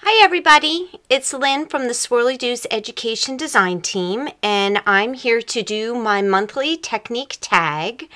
Hi everybody, it's Lynn from the Swirly Do's Education Design Team, and I'm here to do my monthly technique tag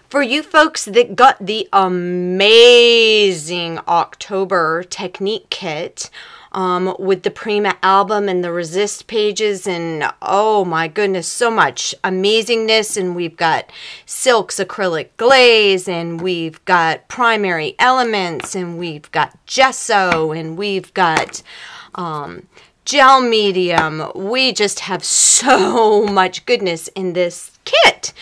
for you folks that got the amazing October technique kit with the Prima album and the resist pages, and oh my goodness, so much amazingness. And we've got silks, acrylic, glaze, and we've got primary elements, and we've got gesso, and we've got gel medium. We just have so much goodness in this kit.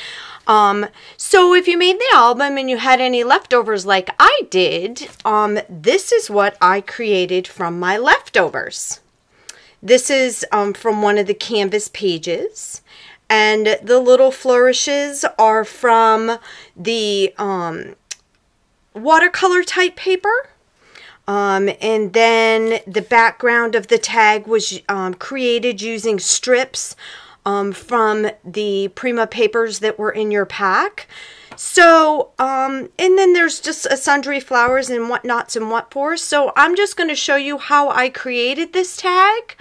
So if you made the album and you had any leftovers like I did, this is what I created from my leftovers. This is from one of the canvas pages, and the little flourishes are from the watercolor type paper. And then the background of the tag was created using strips from the Prima papers that were in your pack. So, and then there's just a sundry flowers and whatnots and what for. So I'm just going to show you how I created this tag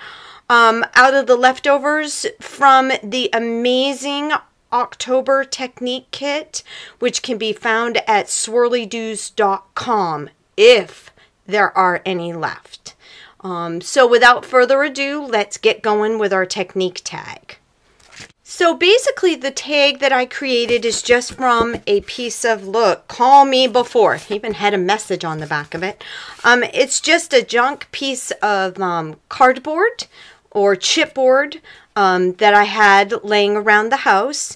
out of the leftovers from the amazing October technique kit, which can be found at swirlydos.com if there are any left. So without further ado, let's get going with our technique tag. So basically the tag that I created is just from a piece of, look, call me before. I even had a message on the back of it. It's just a junk piece of cardboard or chipboard that I had laying around the house.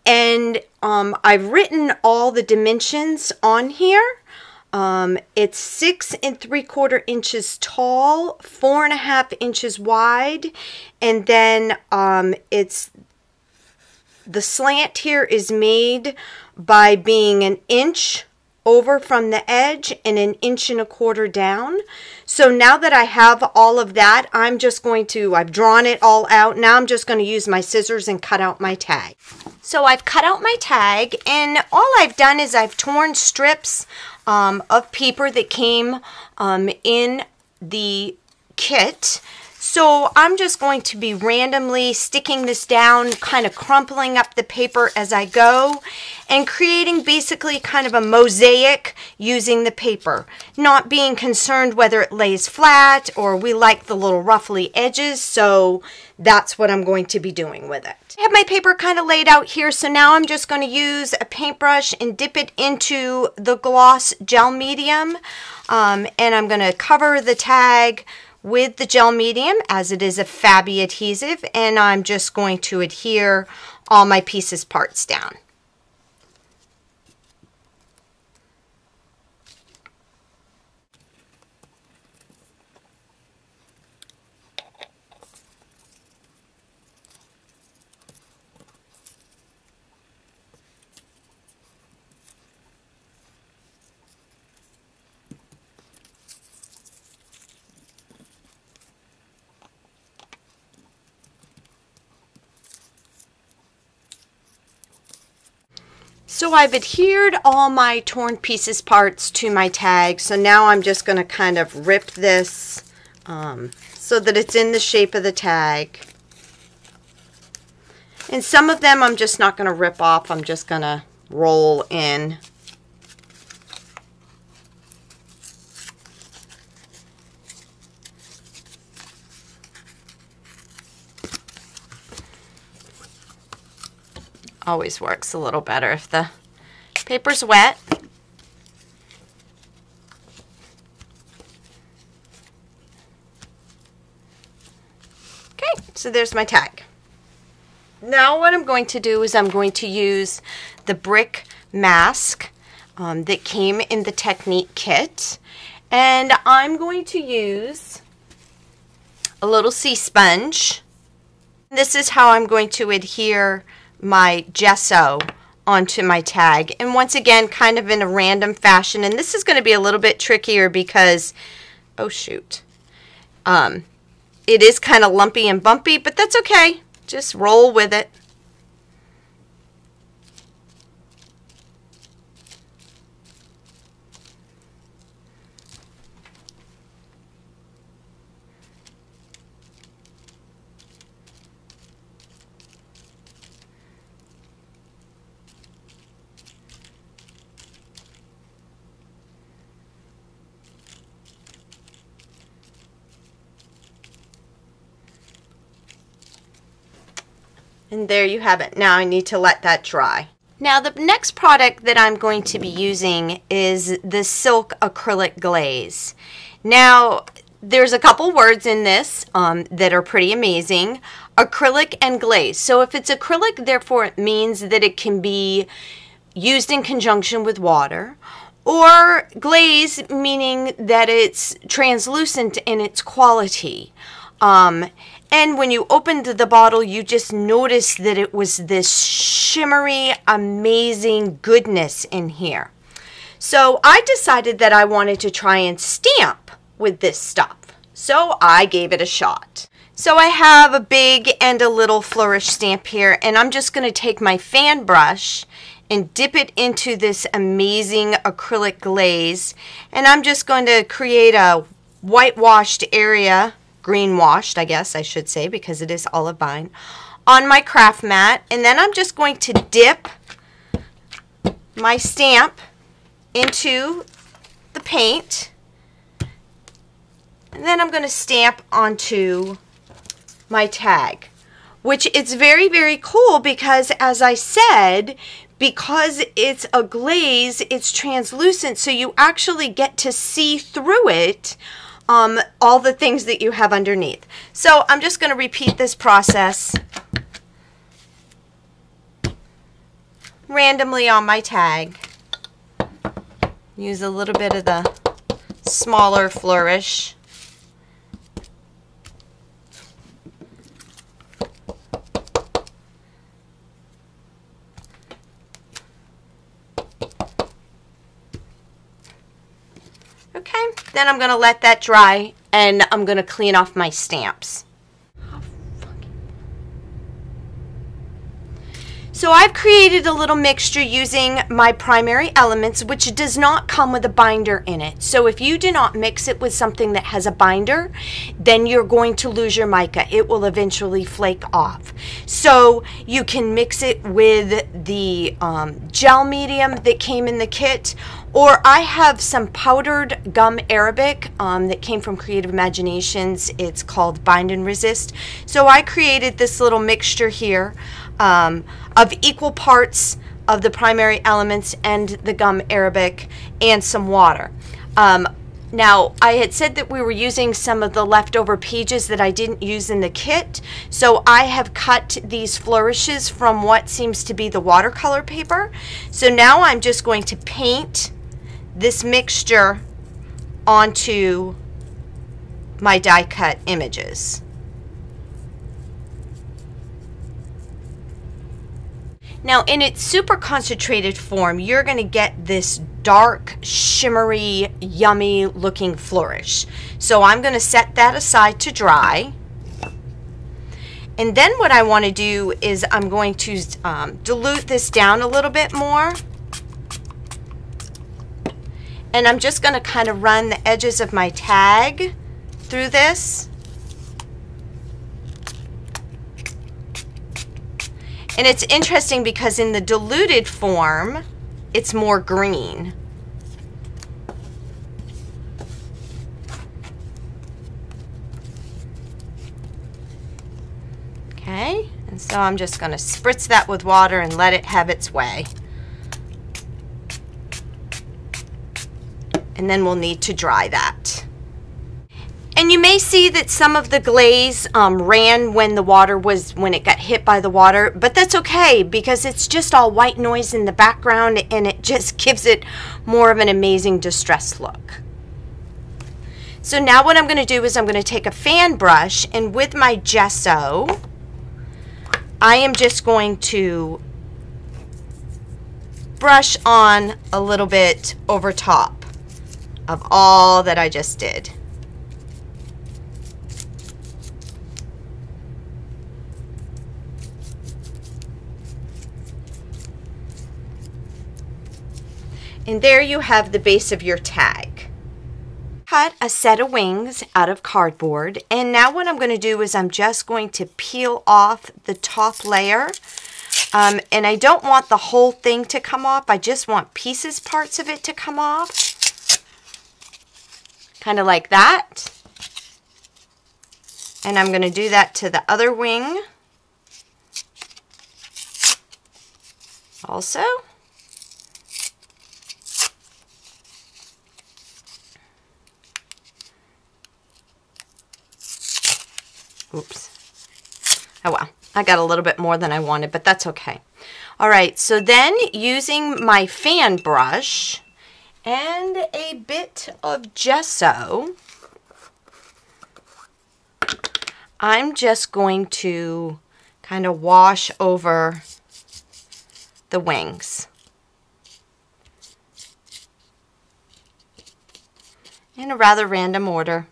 And I've written all the dimensions on here. It's 6 3/4 inches tall, 4.5 inches wide, and then it's the slant here is made by being 1 inch over from the edge and 1 1/4 inches down. So now that I have all of that, I'm just going to, I've drawn it all out. Now I'm just going to use my scissors and cut out my tag. So I've cut out my tag, and all I've done is I've torn strips of paper that came in the kit. So I'm just going to be randomly sticking this down, kind of crumpling up the paper as I go, and creating basically kind of a mosaic using the paper. Not being concerned whether it lays flat, or we like the little ruffly edges, so that's what I'm going to be doing with it. I have my paper kind of laid out here, so now I'm just going to use a paintbrush and dip it into the gloss gel medium, and I'm going to cover the tag with the gel medium, as it is a Fabby adhesive, and I'm just going to adhere all my pieces parts down. So I've adhered all my torn pieces parts to my tag, so now I'm just going to kind of rip this so that it's in the shape of the tag. And some of them I'm just not going to rip off, I'm just going to roll in. Always works a little better if the paper's wet. Okay, so there's my tag. Now what I'm going to do is I'm going to use the brick mask that came in the technique kit, and I'm going to use a little sea sponge. This is how I'm going to adhere my gesso onto my tag, and once again kind of in a random fashion, and this is going to be a little bit trickier because, oh shoot, it is kind of lumpy and bumpy, but that's okay, just roll with it. And there you have it. Now I need to let that dry. Now the next product that I'm going to be using is the Silk Acrylic Glaze. Now there's a couple words in this that are pretty amazing. Acrylic and glaze. So if it's acrylic, therefore it means that it can be used in conjunction with water. Or glaze, meaning that it's translucent in its quality. And when you opened the bottle, you just noticed that it was this shimmery, amazing goodness in here. So I decided that I wanted to try and stamp with this stuff. So I gave it a shot. So I have a big and a little flourish stamp here, and I'm just going to take my fan brush and dip it into this amazing acrylic glaze. And I'm just going to create a whitewashed area, green washed, I guess I should say, because it is olive vine, on my craft mat. And then I'm just going to dip my stamp into the paint. And then I'm going to stamp onto my tag, which it's very, very cool because, as I said, because it's a glaze, it's translucent, so you actually get to see through it all the things that you have underneath. So I'm just going to repeat this process randomly on my tag. Use a little bit of the smaller flourish. Okay, then I'm going to let that dry and I'm going to clean off my stamps. So I've created a little mixture using my primary elements, which does not come with a binder in it. So if you do not mix it with something that has a binder, then you're going to lose your mica. It will eventually flake off. So you can mix it with the gel medium that came in the kit, or I have some powdered gum Arabic that came from Creative Imaginations. It's called Bind and Resist. So I created this little mixture here of equal parts of the primary elements and the gum Arabic and some water. Now, I had said that we were using some of the leftover pages that I didn't use in the kit, so I have cut these flourishes from what seems to be the watercolor paper. So now I'm just going to paint this mixture onto my die cut images. Now, in its super concentrated form, you're going to get this dark, shimmery, yummy looking flourish. So I'm going to set that aside to dry. And then what I want to do is I'm going to dilute this down a little bit more. And I'm just going to kind of run the edges of my tag through this. And it's interesting because in the diluted form, it's more green. Okay, and so I'm just going to spritz that with water and let it have its way. And then we'll need to dry that. And you may see that some of the glaze ran when it got hit by the water, but that's okay because it's just all white noise in the background and it just gives it more of an amazing distressed look. So now what I'm going to do is I'm going to take a fan brush, and with my gesso, I am just going to brush on a little bit over top of all that I just did. And there you have the base of your tag. Cut a set of wings out of cardboard, and now what I'm going to do is I'm just going to peel off the top layer. And I don't want the whole thing to come off, I just want parts of it to come off. Kind of like that. And I'm going to do that to the other wing. also. Oops. Oh well, I got a little bit more than I wanted, but that's okay. All right, so then using my fan brush and a bit of gesso, I'm just going to kind of wash over the wings. In a rather random order,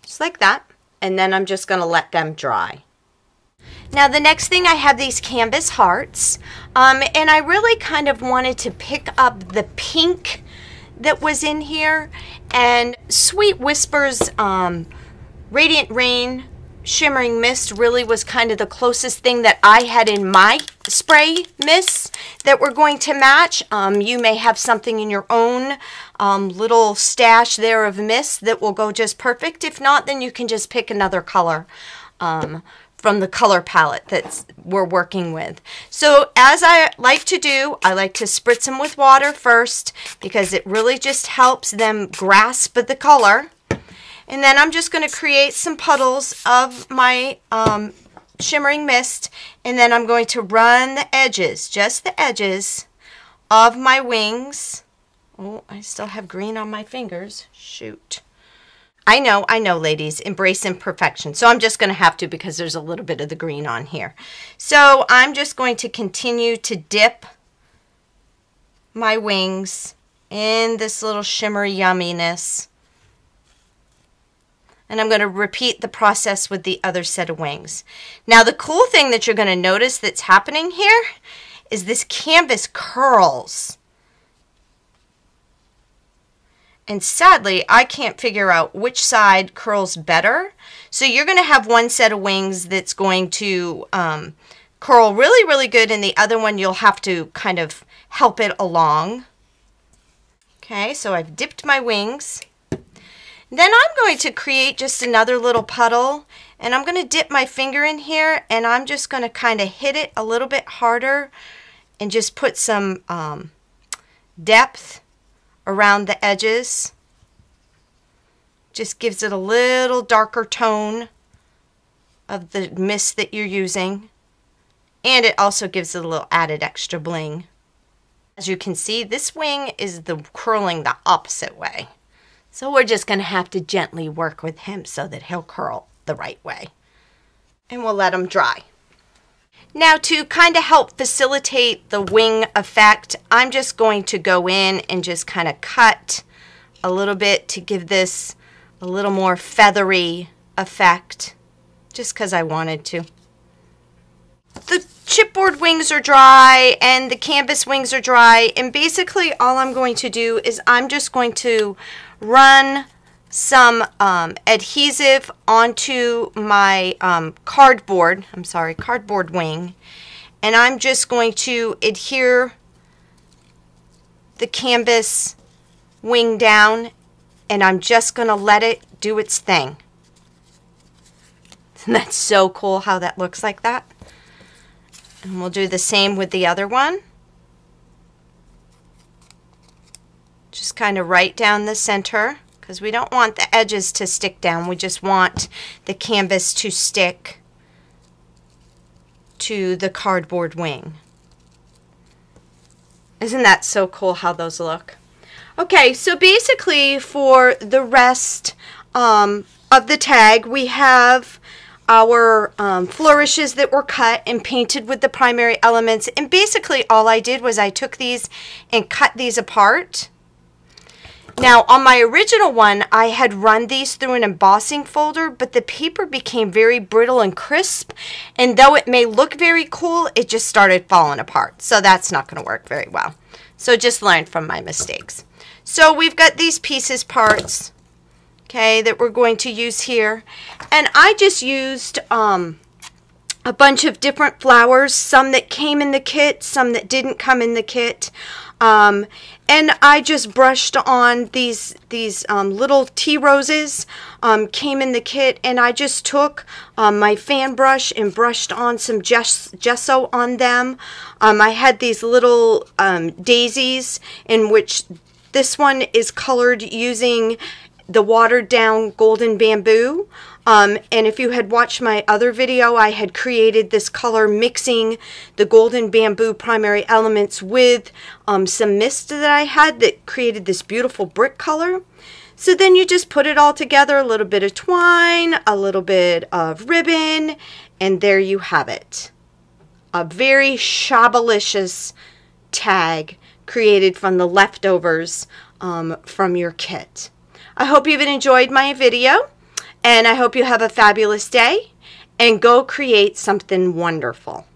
just like that. And then I'm just going to let them dry. Now the next thing, I have these canvas hearts, and I really kind of wanted to pick up the pink that was in here, and Sweet Whispers Radiant Rain Shimmering Mist really was kind of the closest thing that I had in my spray mists that were going to match. You may have something in your own little stash there of mists that will go just perfect. If not, then you can just pick another color from the color palette that we're working with. So as I like to do, I like to spritz them with water first because it really just helps them grasp the color. And then I'm just going to create some puddles of my shimmering mist, and then I'm going to run the edges, just the edges of my wings. Oh, I still have green on my fingers. Shoot. I know, ladies, embrace imperfection. So I'm just going to have to because there's a little bit of the green on here. So I'm just going to continue to dip my wings in this little shimmery yumminess. And I'm going to repeat the process with the other set of wings. Now the cool thing that you're going to notice that's happening here is this canvas curls. And sadly, I can't figure out which side curls better. So you're going to have one set of wings that's going to curl really, really good, and the other one you'll have to kind of help it along. Okay, so I've dipped my wings. Then I'm going to create just another little puddle, and I'm going to dip my finger in here, and I'm just going to kind of hit it a little bit harder and just put some depth around the edges. Just gives it a little darker tone of the mist that you're using, and it also gives it a little added extra bling. As you can see, this wing is curling the opposite way. So we're just going to have to gently work with him so that he'll curl the right way. And we'll let him dry. Now to kind of help facilitate the wing effect, I'm just going to go in and just kind of cut a little bit to give this a little more feathery effect, just because I wanted to. The chipboard wings are dry and the canvas wings are dry, and basically all I'm going to do is I'm just going to run some adhesive onto my cardboard wing, and I'm just going to adhere the canvas wing down, and I'm just going to let it do its thing. And that's so cool how that looks like that. And we'll do the same with the other one. Just kind of right down the center, because we don't want the edges to stick down. We just want the canvas to stick to the cardboard wing. Isn't that so cool how those look? Okay, so basically for the rest of the tag, we have our flourishes that were cut and painted with the primary elements. And basically all I did was I took these and cut these apart. Now on my original one, I had run these through an embossing folder, but the paper became very brittle and crisp, and though it may look very cool, it just started falling apart. So that's not going to work very well. So just learn from my mistakes. So we've got these pieces parts, okay, that we're going to use here, and I just used a bunch of different flowers, some that came in the kit, some that didn't come in the kit. And I just brushed on these little tea roses, came in the kit, and I just took my fan brush and brushed on some gesso on them. I had these little daisies, in which this one is colored using the watered down golden bamboo. And if you had watched my other video, I had created this color mixing the golden bamboo primary elements with some mist that I had that created this beautiful brick color. So then you just put it all together, a little bit of twine, a little bit of ribbon, and there you have it. A very shabalicious tag created from the leftovers from your kit. I hope you've enjoyed my video. And I hope you have a fabulous day, and go create something wonderful.